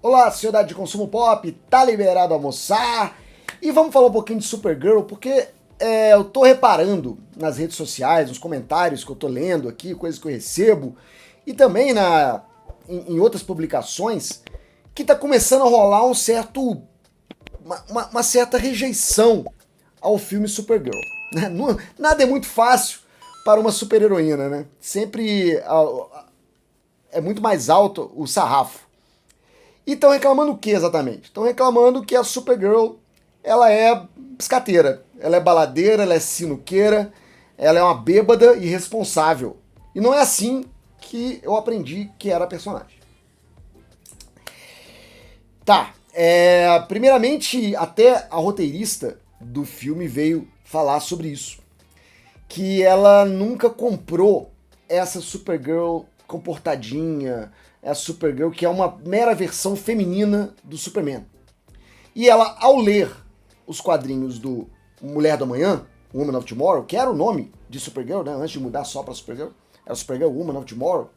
Olá, sociedade de consumo pop, tá liberado almoçar? E vamos falar um pouquinho de Supergirl, porque eu tô reparando nas redes sociais, nos comentários que eu tô lendo aqui, coisas que eu recebo, e também em outras publicações, que tá começando a rolar uma certa rejeição ao filme Supergirl. Né? Nada é muito fácil para uma super-heroína, né? Sempre é muito mais alto o sarrafo. E estão reclamando o que exatamente? Estão reclamando que a Supergirl, ela é piscateira, ela é baladeira, ela é sinuqueira, ela é uma bêbada irresponsável. E não é assim que eu aprendi que era a personagem. Tá, primeiramente até a roteirista do filme veio falar sobre isso. Que ela nunca comprou essa Supergirl comportadinha, essa Supergirl que é uma mera versão feminina do Superman. E ela, ao ler os quadrinhos do Mulher do Amanhã, Woman of Tomorrow, que era o nome de Supergirl, né, antes de mudar só pra Supergirl, era Supergirl Woman of Tomorrow.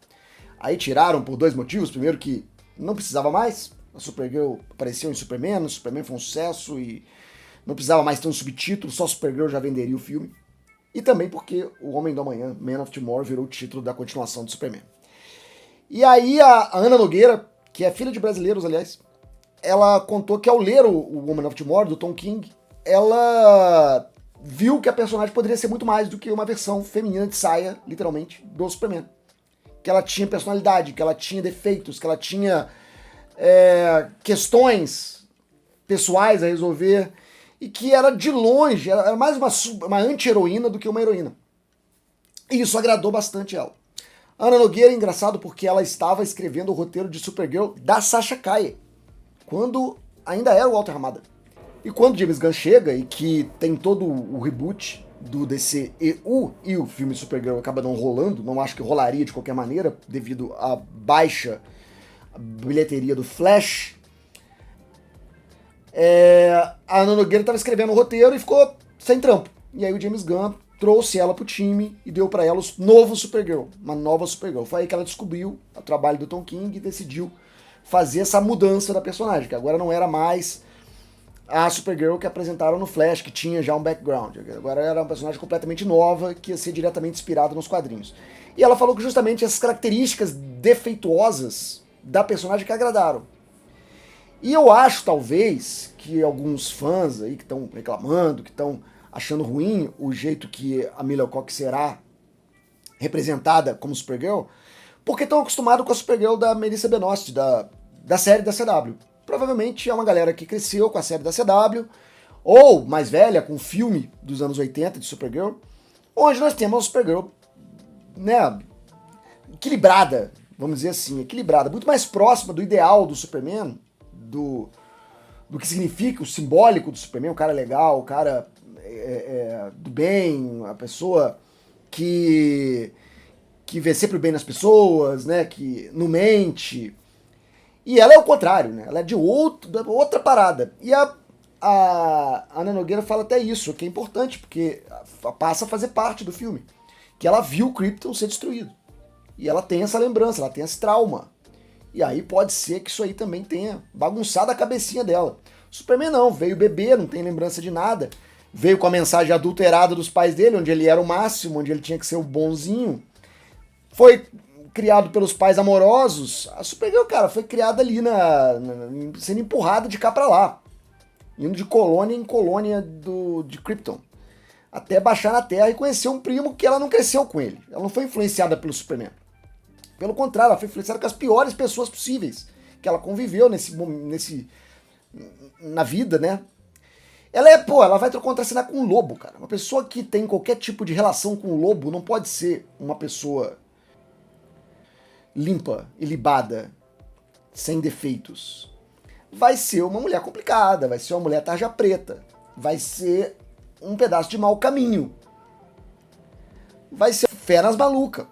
Aí tiraram por dois motivos. Primeiro que não precisava mais, a Supergirl apareceu em Superman, o Superman foi um sucesso e não precisava mais ter um subtítulo, só Supergirl já venderia o filme. E também porque o Homem do Amanhã, Man of Tomorrow, virou o título da continuação do Superman. E aí a Ana Nogueira, que é filha de brasileiros, aliás, ela contou que ao ler o Woman of Tomorrow, do Tom King, ela viu que a personagem poderia ser muito mais do que uma versão feminina de saia, literalmente, do Superman. Que ela tinha personalidade, que ela tinha defeitos, que ela tinha questões pessoais a resolver, e que era de longe, era mais uma anti-heroína do que uma heroína. E isso agradou bastante ela. A Ana Nogueira é engraçado porque ela estava escrevendo o roteiro de Supergirl da Sasha Calle, quando ainda era o Walter Hamada. E quando James Gunn chega e que tem todo o reboot do DCEU e o filme Supergirl acaba não rolando, não acho que rolaria de qualquer maneira, devido à baixa bilheteria do Flash, a Ana Nogueira estava escrevendo o roteiro e ficou sem trampo. E aí o James Gunn trouxe ela pro time e deu para ela o novo Supergirl, uma nova Supergirl. Foi aí que ela descobriu o trabalho do Tom King e decidiu fazer essa mudança da personagem, que agora não era mais a Supergirl que apresentaram no Flash, que tinha já um background. Agora era uma personagem completamente nova, que ia ser diretamente inspirada nos quadrinhos. E ela falou que justamente essas características defeituosas da personagem que agradaram. E eu acho, talvez, que alguns fãs aí que estão reclamando, que estão achando ruim o jeito que a Mila Cox será representada como Supergirl, porque estão acostumados com a Supergirl da Melissa Benoist, da série da CW. Provavelmente é uma galera que cresceu com a série da CW, ou mais velha, com o filme dos anos 80 de Supergirl, onde nós temos uma Supergirl, né, equilibrada, vamos dizer assim, equilibrada, muito mais próxima do ideal do Superman, do que significa o simbólico do Superman, o cara legal, o cara do bem, a pessoa que vê sempre o bem nas pessoas, né, que não mente. E ela é o contrário, né, ela é de outra parada. E a Ana Nogueira fala até isso, que é importante, porque passa a fazer parte do filme, que ela viu o Krypton ser destruído. E ela tem essa lembrança, ela tem esse trauma. E aí pode ser que isso aí também tenha bagunçado a cabecinha dela. O Superman não, veio bebê, não tem lembrança de nada. Veio com a mensagem adulterada dos pais dele, onde ele era o máximo, onde ele tinha que ser o bonzinho. Foi criado pelos pais amorosos. A Supergirl, cara, foi criada ali sendo empurrada de cá pra lá. Indo de colônia em colônia de Krypton. Até baixar na Terra e conhecer um primo que ela não cresceu com ele. Ela não foi influenciada pelo Superman. Pelo contrário, ela foi influenciada com as piores pessoas possíveis que ela conviveu na vida, né? Ela vai contracenar com um lobo, cara. Uma pessoa que tem qualquer tipo de relação com o lobo não pode ser uma pessoa limpa, ilibada, sem defeitos. Vai ser uma mulher complicada, vai ser uma mulher tarja preta, vai ser um pedaço de mau caminho. Vai ser feras maluca.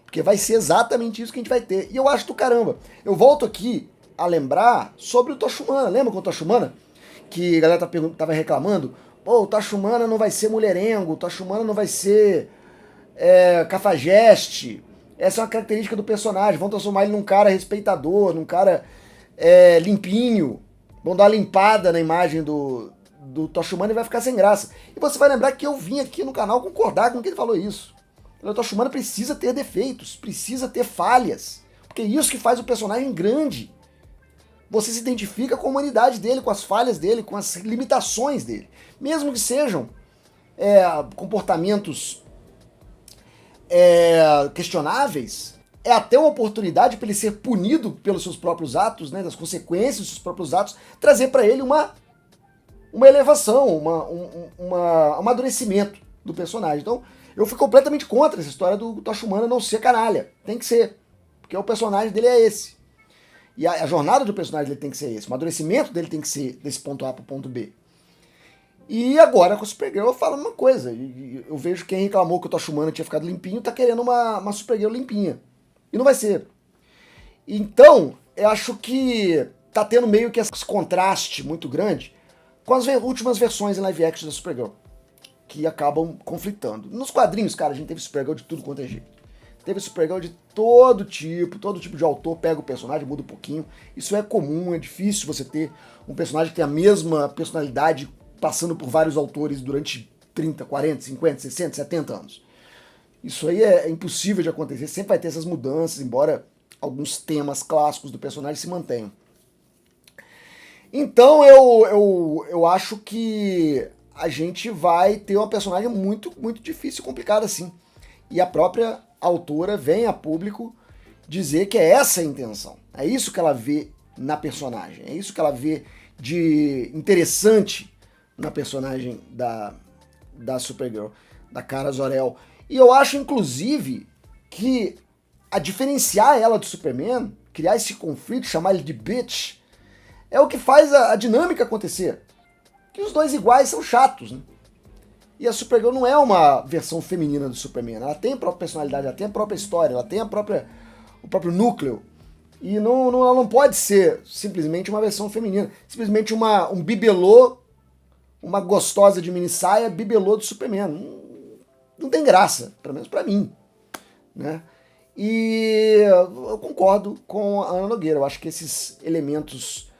Porque vai ser exatamente isso que a gente vai ter. E eu acho do caramba. Eu volto aqui a lembrar sobre o Tocha Humana. Lembra com o Tocha Humana? Que a galera tava reclamando. Pô, o Tocha Humana não vai ser mulherengo. O Tocha Humana não vai ser cafajeste. Essa é uma característica do personagem. Vão transformar ele num cara respeitador, num cara limpinho, vão dar uma limpada na imagem do Tocha Humana e vai ficar sem graça. E você vai lembrar que eu vim aqui no canal concordar com que ele falou isso. O Tocha Humana precisa ter defeitos, precisa ter falhas, porque é isso que faz o personagem grande. Você se identifica com a humanidade dele, com as falhas dele, com as limitações dele. Mesmo que sejam comportamentos questionáveis, é até uma oportunidade para ele ser punido pelos seus próprios atos, né, das consequências dos seus próprios atos, trazer para ele uma elevação, um amadurecimento do personagem. Então, eu fui completamente contra essa história do Tocha Humana não ser canalha. Tem que ser, porque o personagem dele é esse. E a jornada do personagem dele tem que ser esse, o amadurecimento dele tem que ser desse ponto A para o ponto B. E agora com a Supergirl eu falo uma coisa, eu vejo quem reclamou que o Tocha Humana tinha ficado limpinho tá querendo uma Supergirl limpinha. E não vai ser. Então, eu acho que tá tendo meio que esse contraste muito grande com as últimas versões em live action da Supergirl, que acabam conflitando. Nos quadrinhos, cara, a gente teve Supergirl de tudo quanto é jeito. Teve Supergirl de todo tipo de autor pega o personagem, muda um pouquinho. Isso é comum, é difícil você ter um personagem que tem a mesma personalidade passando por vários autores durante 30, 40, 50, 60, 70 anos. Isso aí é impossível de acontecer, sempre vai ter essas mudanças, embora alguns temas clássicos do personagem se mantenham. Então eu acho que a gente vai ter uma personagem muito, muito difícil e complicada assim. E a própria autora vem a público dizer que é essa a intenção. É isso que ela vê na personagem. É isso que ela vê de interessante na personagem da Supergirl, da Kara Zor-El. E eu acho, inclusive, que a diferenciar ela do Superman, criar esse conflito, chamar ele de bitch, é o que faz a dinâmica acontecer. Que os dois iguais são chatos, né? E a Supergirl não é uma versão feminina do Superman. Ela tem a própria personalidade, ela tem a própria história, ela tem o próprio núcleo. E ela não pode ser simplesmente uma versão feminina. Simplesmente um bibelô, uma gostosa de mini saia bibelô do Superman. Não tem graça, pelo menos pra mim, né? E eu concordo com a Ana Nogueira. Eu acho que esses elementos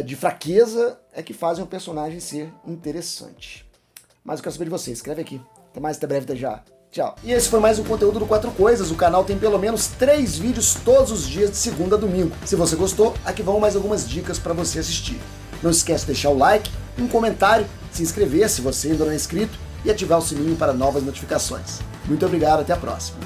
de fraqueza é que fazem o personagem ser interessante. Mas eu quero saber de você, escreve aqui. Até mais, até breve, até já. Tchau. E esse foi mais um conteúdo do 4 Coisas. O canal tem pelo menos 3 vídeos todos os dias de segunda a domingo. Se você gostou, aqui vão mais algumas dicas para você assistir. Não esquece de deixar o like, um comentário, se inscrever se você ainda não é inscrito e ativar o sininho para novas notificações. Muito obrigado, até a próxima.